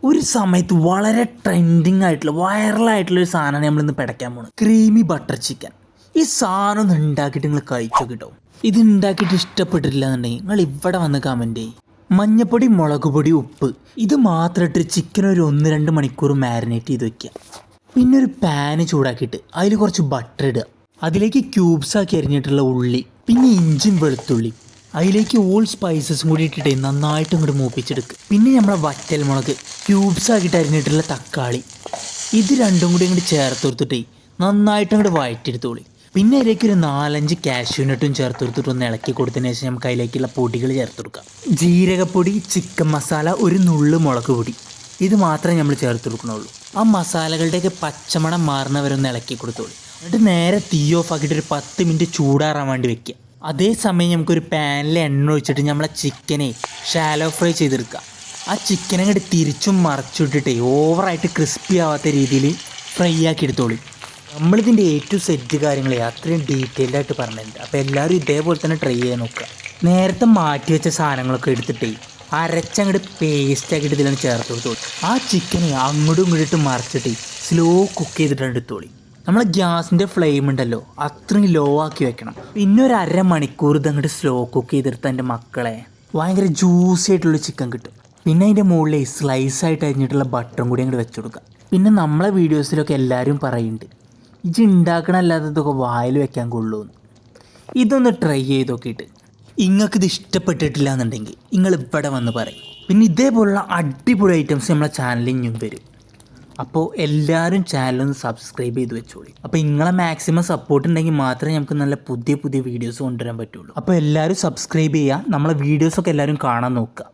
ഒരു സമയത്ത് വളരെ ട്രെൻഡിങ് ആയിട്ടുള്ള വൈറലായിട്ടുള്ള ഒരു സാധനമാണ് നമ്മളിന്ന് പിടയ്ക്കാൻ പോകുന്നത്. Creamy butter chicken. ഈ സാധനം ഒന്ന് ഉണ്ടാക്കിയിട്ട് നിങ്ങൾ കഴിച്ചോ കിട്ടോ. ഇത് ഉണ്ടാക്കിയിട്ട് ഇഷ്ടപ്പെട്ടിട്ടില്ല എന്നുണ്ടെങ്കിൽ നിങ്ങൾ ഇവിടെ വന്ന് കമൻറ്റ് ചെയ്യും. മഞ്ഞപ്പൊടി, മുളക് പൊടി, ഉപ്പ് ഇത് മാത്രം ഇട്ട് ചിക്കൻ ഒരു 1-2 മണിക്കൂർ മാരിനേറ്റ് ചെയ്ത് വെക്കുക. പിന്നെ ഒരു പാന് ചൂടാക്കിയിട്ട് അതിൽ കുറച്ച് ബട്ടർ ഇടുക. അതിലേക്ക് ക്യൂബ്സ് ആക്കി അരിഞ്ഞിട്ടുള്ള ഉള്ളി, പിന്നെ ഇഞ്ചിയും വെളുത്തുള്ളി, അതിലേക്ക് ഓൾ സ്പൈസസും കൂടി ഇട്ടിട്ട് നന്നായിട്ട് ഇങ്ങോട്ട് മൂപ്പിച്ചെടുക്കുക. പിന്നെ നമ്മളെ വറ്റൽമുളക്, ക്യൂബ്സ് ആക്കിയിട്ട് അരിഞ്ഞിട്ടുള്ള തക്കാളി, ഇത് രണ്ടും കൂടി ഇങ്ങോട്ട് ചേർത്ത് കൊടുത്തിട്ടേ നന്നായിട്ട് അങ്ങോട്ട് വഴറ്റിയെടുത്തോളി. പിന്നെ അതിലേക്ക് ഒരു 4-5 കാഷ്യൂനട്ടും ചേർത്ത് കൊടുത്തിട്ട് ഒന്ന് ഇളക്കി കൊടുത്തതിന് ശേഷം നമുക്ക് അതിലേക്കുള്ള പൊടികൾ ചേർത്ത് കൊടുക്കാം. ജീരകപ്പൊടി, ചിക്കൻ മസാല, ഒരു നുള്ളു മുളക് പൊടി, ഇത് മാത്രമേ നമ്മൾ ചേർത്ത് കൊടുക്കണുള്ളൂ. ആ മസാലകളുടെയൊക്കെ പച്ചമണം മാറുന്നവരൊന്ന് ഇളക്കി കൊടുത്തോളൂ. എന്നിട്ട് നേരെ തീ ഓഫ് ആക്കിയിട്ട് ഒരു 10 മിനിറ്റ് ചൂടാറാൻ വേണ്ടി വെക്കുക. അതേസമയം നമുക്കൊരു പാനിൽ എണ്ണ ഒഴിച്ചിട്ട് നമ്മളെ ചിക്കനെ ഷാലോ ഫ്രൈ ചെയ്തെടുക്കുക. ആ ചിക്കനെ അങ്ങോട്ട് തിരിച്ചും മറച്ചിട്ടിട്ടേ ഓവറായിട്ട് ക്രിസ്പി ആവാത്ത രീതിയിൽ ഫ്രൈ ആക്കി എടുത്തോളൂ. നമ്മളിതിൻ്റെ ഏറ്റവും സെറ്റ് കാര്യങ്ങളെ അത്രയും ഡീറ്റെയിൽഡായിട്ട് പറഞ്ഞിട്ടുണ്ട്. അപ്പോൾ എല്ലാവരും ഇതേപോലെ തന്നെ ട്രൈ ചെയ്യാൻ നോക്കുക. നേരത്തെ മാറ്റി വെച്ച സാധനങ്ങളൊക്കെ എടുത്തിട്ടേ അരച്ചങ്ങോട്ട് പേസ്റ്റ് ആക്കിയിട്ട് ഇതിലാണ് ചേർത്ത് കൊടുത്തോളൂ. ആ ചിക്കനെ അങ്ങോട്ടും ഇങ്ങോട്ടും മറിച്ചിട്ട് സ്ലോ കുക്ക് ചെയ്തിട്ടാണ് എടുത്തോളി. നമ്മളെ ഗ്യാസിൻ്റെ ഫ്ലെയിം ഉണ്ടല്ലോ അത്രയും ലോ ആക്കി വെക്കണം. പിന്നെ ഒരു 1/2 മണിക്കൂർ ഇതങ്ങോട്ട് സ്ലോ കുക്ക് ചെയ്തെടുത്ത് എൻ്റെ മക്കളെ ഭയങ്കര ജ്യൂസി ആയിട്ടുള്ള ചിക്കൻ കിട്ടും. പിന്നെ അതിൻ്റെ മുകളിൽ സ്ലൈസായിട്ട് അരിഞ്ഞിട്ടുള്ള ബട്ടറും കൂടി അങ്ങോട്ട് വെച്ച് കൊടുക്കുക. പിന്നെ നമ്മളെ വീഡിയോസിലൊക്കെ എല്ലാവരും പറയുന്നുണ്ട് ഇത് ഉണ്ടാക്കണമല്ലാത്തതൊക്കെ വായിൽ വെക്കാൻ കൊള്ളുമെന്ന്. ഇതൊന്ന് ട്രൈ ചെയ്ത് നോക്കിയിട്ട് നിങ്ങൾക്കിത് ഇഷ്ടപ്പെട്ടിട്ടില്ല എന്നുണ്ടെങ്കിൽ നിങ്ങൾ ഇവിടെ വന്ന് പറയും. പിന്നെ ഇതേപോലുള്ള അടിപൊളി ഐറ്റംസ് നമ്മളെ ചാനലിൽ ഇനിയും വരും. അപ്പോൾ എല്ലാവരും ചാനലൊന്ന് സബ്സ്ക്രൈബ് ചെയ്ത് വെച്ചോളി. അപ്പോൾ നിങ്ങളെ മാക്സിമം സപ്പോർട്ട് ഉണ്ടെങ്കിൽ മാത്രമേ നമുക്ക് നല്ല പുതിയ വീഡിയോസ് കൊണ്ടുവരാൻ പറ്റുള്ളൂ. അപ്പോൾ എല്ലാവരും സബ്സ്ക്രൈബ് ചെയ്യുക. നമ്മളെ വീഡിയോസൊക്കെ എല്ലാവരും കാണാൻ നോക്കുക.